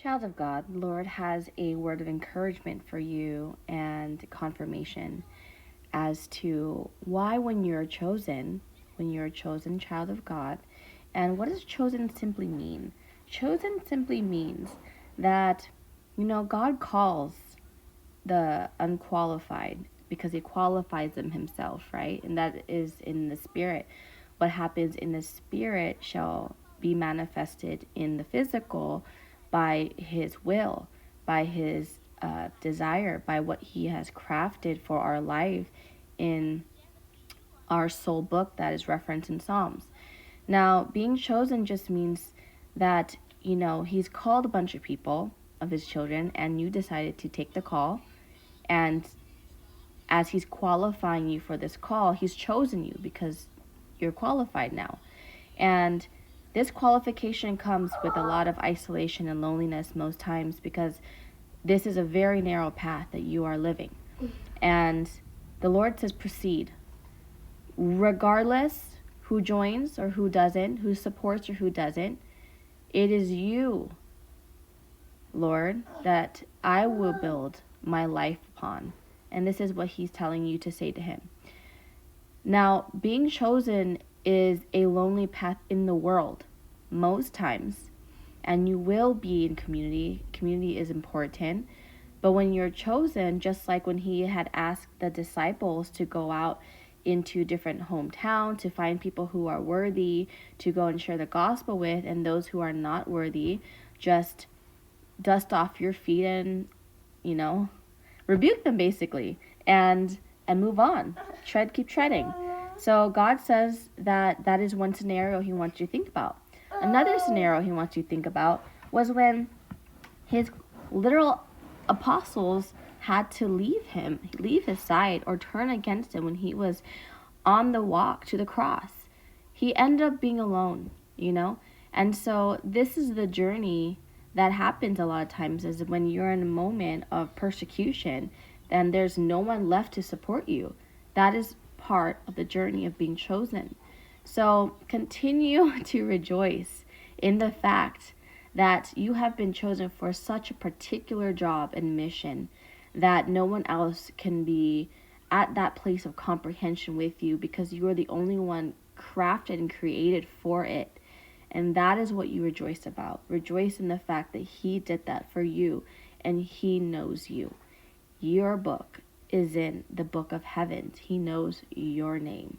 Child of God, the Lord has a word of encouragement for you and confirmation as to why when you're a chosen child of God, and what does chosen simply mean? Chosen simply means that, God calls the unqualified because he qualifies them himself, right? And that is in the spirit. What happens in the spirit shall be manifested in the physical by his will, by his desire, by what he has crafted for our life in our soul book that is referenced in Psalms. Now, being chosen just means that, he's called a bunch of people of his children, and you decided to take the call. And as he's qualifying you for this call, he's chosen you because you're qualified now. And this qualification comes with a lot of isolation and loneliness most times because this is a very narrow path that you are living. And the Lord says, proceed. Regardless who joins or who doesn't, who supports or who doesn't, it is you, Lord, that I will build my life upon. And this is what he's telling you to say to him. Now, being chosen is a lonely path in the world most times, and you will be in community. Community is important. But when you're chosen, just like when he had asked the disciples to go out into different hometowns to find people who are worthy to go and share the gospel with, and those who are not worthy, just dust off your feet and, rebuke them basically, and move on. Keep treading. So God says that is one scenario he wants you to think about. Another scenario he wants you to think about was when his literal apostles had to leave his side, or turn against him when he was on the walk to the cross. He ended up being alone. And so this is the journey that happens a lot of times, is when you're in a moment of persecution, then there's no one left to support you. That is part of the journey of being chosen. So continue to rejoice in the fact that you have been chosen for such a particular job and mission that no one else can be at that place of comprehension with you, because you are the only one crafted and created for it. And that is what you rejoice about. Rejoice in the fact that he did that for you, and he knows you. Your book is in the book of heavens. He knows your name.